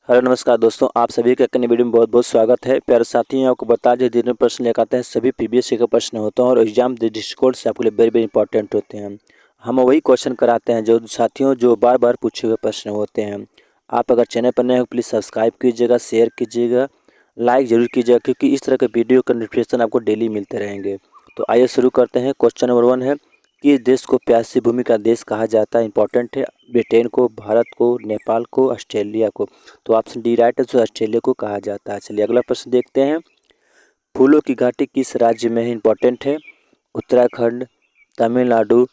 Hello नमस्कार दोस्तों, आप सभी का एक नई वीडियो में बहुत बहुत स्वागत है। प्यारे साथियों, आपको बता दें जितने प्रश्न लेकर आते हैं सभी पीबीएससी के प्रश्न होते हैं और एग्जाम दृष्टिकोण से आपके लिए वेरी वेरी इंपॉर्टेंट होते हैं। हम वही क्वेश्चन कराते हैं जो साथियों जो बार बार पूछे हुए प्रश्न होते हैं। आप अगर चैनल पर नए हो प्लीज़ सब्सक्राइब कीजिएगा, शेयर कीजिएगा, लाइक ज़रूर कीजिएगा, क्योंकि इस तरह के वीडियो का नोटिफिकेशन आपको डेली मिलते रहेंगे। तो आइए शुरू करते हैं। क्वेश्चन नंबर 1 है, किस देश को प्यासी भूमि का देश कहा जाता है? इंपॉर्टेंट है। ब्रिटेन को, भारत को, नेपाल को, ऑस्ट्रेलिया को। तो ऑप्शन डी राइट है, तो ऑस्ट्रेलिया को कहा जाता है। चलिए अगला प्रश्न देखते हैं। फूलों की घाटी किस राज्य में है? इंपॉर्टेंट है। उत्तराखंड, तमिलनाडु,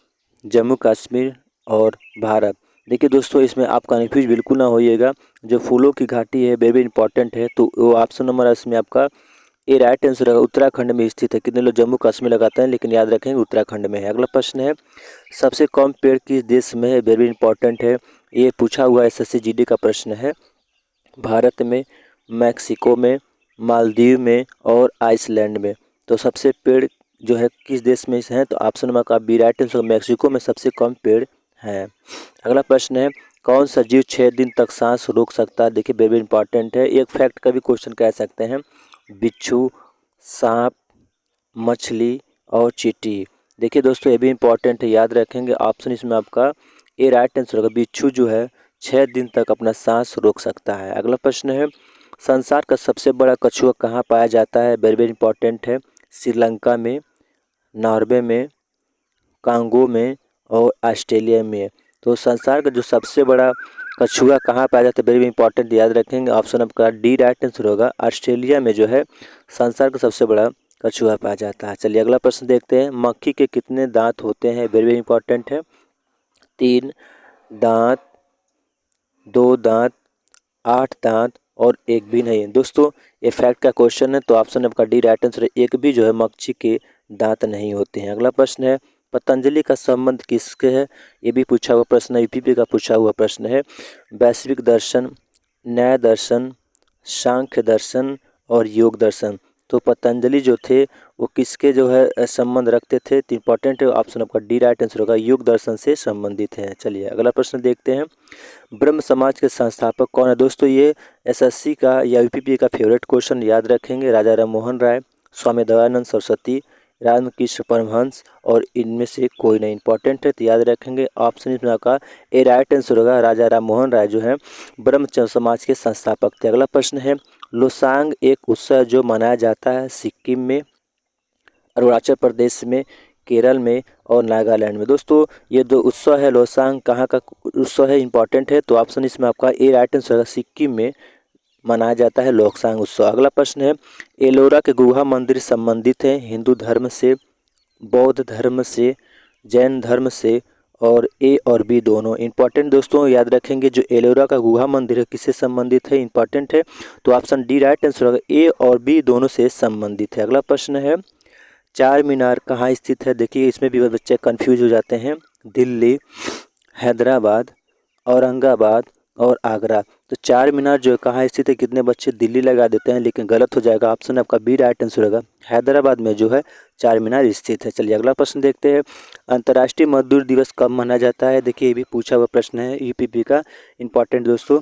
जम्मू कश्मीर और भारत। देखिए दोस्तों, इसमें आप कन्फ्यूज बिल्कुल ना होइएगा। जो फूलों की घाटी है वेरी इंपॉर्टेंट है, तो वो ऑप्शन नंबर इसमें आपका ये राइट आंसर है। उत्तराखंड में स्थित है। कितने लोग जम्मू कश्मीर लगाते हैं, लेकिन याद रखेंगे उत्तराखंड में है। अगला प्रश्न है, सबसे कम पेड़ किस देश में है? वेरी इंपॉर्टेंट है। ये पूछा हुआ एसएससी जीडी का प्रश्न है। भारत में, मैक्सिको में, मालदीव में और आइसलैंड में। तो सबसे पेड़ जो है किस देश में है? तो ऑप्शन नंबर का बी राइट आंसर, मैक्सिको में सबसे कम पेड़ है। अगला प्रश्न है, कौन सा जीव 6 दिन तक सांस रोक सकता है? देखिए वेरी इंपॉर्टेंट है। एक फैक्ट का भी क्वेश्चन कह सकते हैं। बिच्छू, सांप, मछली और चींटी। देखिए दोस्तों, ये भी इंपॉर्टेंट है, याद रखेंगे। ऑप्शन इसमें आपका ए राइट आंसर होगा। बिच्छू जो है 6 दिन तक अपना सांस रोक सकता है। अगला प्रश्न है, संसार का सबसे बड़ा कछुआ कहाँ पाया जाता है? वेरी वेरी इंपॉर्टेंट है। श्रीलंका में, नॉर्वे में, कांगो में और ऑस्ट्रेलिया में। तो संसार का जो सबसे बड़ा कछुआ कहाँ पाया जाता है? वेरी इंपॉर्टेंट, याद रखेंगे। ऑप्शन आपका डी राइट आंसर होगा। ऑस्ट्रेलिया में जो है संसार का सबसे बड़ा कछुआ पाया जाता है। चलिए अगला प्रश्न देखते हैं। मक्खी के कितने दांत होते हैं? वेरी वेरी इंपॉर्टेंट है। 3 दांत, 2 दांत, 8 दांत और एक भी नहीं है। दोस्तों ये फैक्ट का क्वेश्चन है, तो ऑप्शन आपका डी राइट आंसर है। एक भी जो है मक्खी के दांत नहीं होते हैं। अगला प्रश्न है, पतंजलि का संबंध किसके है? ये भी पूछा हुआ प्रश्न है, यूपीपी का पूछा हुआ प्रश्न है। वैश्विक दर्शन, न्याय दर्शन, सांख्य दर्शन और योग दर्शन। तो पतंजलि जो थे वो किसके जो है संबंध रखते थे? तो इंपॉर्टेंट है। ऑप्शन आपका डी राइट आंसर होगा, योग दर्शन से संबंधित है। चलिए अगला प्रश्न देखते हैं। ब्रह्म समाज के संस्थापक कौन है? दोस्तों ये एसएससी का या यूपीपी का फेवरेट क्वेश्चन, याद रखेंगे। राजा राम मोहन राय, स्वामी दयानंद सरस्वती, रामकृष्ण परमहंस और इनमें से कोई नहीं। इंपॉर्टेंट है, तो याद रखेंगे। ऑप्शन इसमें आपका ए राइट आंसर होगा। राजा राम मोहन राय जो है ब्रह्म समाज के संस्थापक थे। अगला प्रश्न है, लोसांग एक उत्सव जो मनाया जाता है सिक्किम में, अरुणाचल प्रदेश में, केरल में और नागालैंड में। दोस्तों ये दो उत्सव है, लोसांग कहाँ का उत्सव है? इंपॉर्टेंट है, तो ऑप्शन इसमें आपका ए राइट आंसर होगा। सिक्किम में मनाया जाता है लोसांग उत्सव। अगला प्रश्न है, एलोरा के गुहा मंदिर संबंधित है हिंदू धर्म से, बौद्ध धर्म से, जैन धर्म से और ए और बी दोनों। इंपॉर्टेंट दोस्तों, याद रखेंगे। जो एलोरा का गुहा मंदिर है किससे संबंधित है? इंपॉर्टेंट है, तो ऑप्शन डी राइट आंसर होगा। ए और बी दोनों से संबंधित है। अगला प्रश्न है, चार मीनार कहाँ स्थित है? देखिए इसमें भी बच्चे कंफ्यूज हो जाते हैं। दिल्ली, हैदराबाद, औरंगाबाद और आगरा। तो चार मीनार जो है कहाँ स्थित है? कितने बच्चे दिल्ली लगा देते हैं, लेकिन गलत हो जाएगा। ऑप्शन आपका बी राइट आंसर होगा। हैदराबाद में जो है चार मीनार स्थित है। चलिए अगला प्रश्न देखते हैं। अंतर्राष्ट्रीय मजदूर दिवस कब मनाया जाता है? देखिए ये भी पूछा हुआ प्रश्न है यूपीपी का। इंपॉर्टेंट दोस्तों,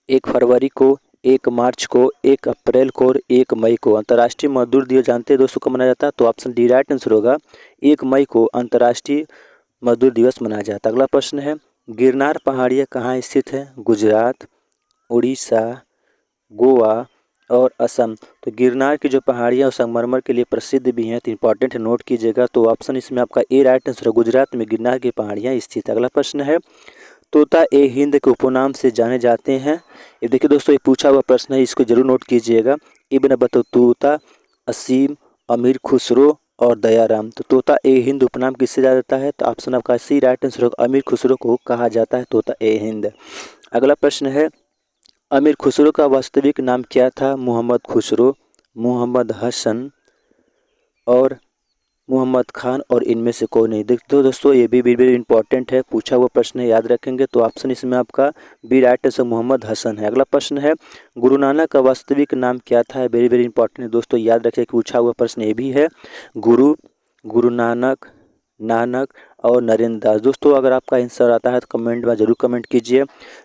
1 फरवरी को, 1 मार्च को, 1 अप्रैल को और 1 मई को। अंतर्राष्ट्रीय मजदूर दिवस जानते हैं दोस्तों कब मनाया जाता है? तो ऑप्शन डी राइट आंसर होगा। 1 मई को अंतर्राष्ट्रीय मजदूर दिवस मनाया जाता है। अगला प्रश्न है, गिरनार पहाड़ियाँ कहाँ स्थित है? गुजरात, उड़ीसा, गोवा और असम। तो गिरनार की जो पहाड़ियाँ और संगमरमर के लिए प्रसिद्ध भी हैं, तो इंपॉर्टेंट है, नोट कीजिएगा। तो ऑप्शन इसमें आपका ए राइट आंसर है। गुजरात में गिरनार की पहाड़ियाँ स्थित है। अगला प्रश्न है, तोता ए हिंद के उपनाम से जाने जाते हैं। ये देखिए दोस्तों, ये पूछा हुआ प्रश्न है, इसको जरूर नोट कीजिएगा। इब्न बतूता, असीम, अमीर खुसरो और दयाराम। तो तोता ए हिंद उपनाम किससे जाना जाता है? तो ऑप्शन आपका सी राइट आंसर होगा। अमीर खुसरो को कहा जाता है तोता ए हिंद। अगला प्रश्न है, अमीर खुसरो का वास्तविक नाम क्या था? मोहम्मद खुसरो, मोहम्मद हसन और मोहम्मद खान और इनमें से कोई नहीं। देखो दोस्तों, ये भी वेरी इंपॉर्टेंट है, पूछा हुआ प्रश्न है, याद रखेंगे। तो ऑप्शन इसमें आपका B right answer Mohammad Hasan है। अगला प्रश्न है, गुरु नानक का वास्तविक नाम क्या था? वेरी वेरी इंपॉर्टेंट है दोस्तों, याद रखिए, पूछा हुआ प्रश्न ये भी है। गुरु, गुरु नानक, नानक और नरेंद्र दास। दोस्तों अगर आपका आंसर आता है तो कमेंट में ज़रूर कमेंट कीजिए।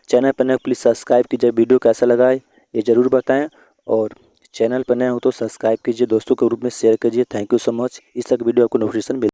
चैनल पर नए प्लीज़ सब्सक्राइब कीजिए। वीडियो कैसा लगा है ये ज़रूर बताएं और चैनल पर नए हो तो सब्सक्राइब कीजिए, दोस्तों के ग्रुप में शेयर कीजिए। Thank you so much. इस तक वीडियो आपको नोटिफिकेशन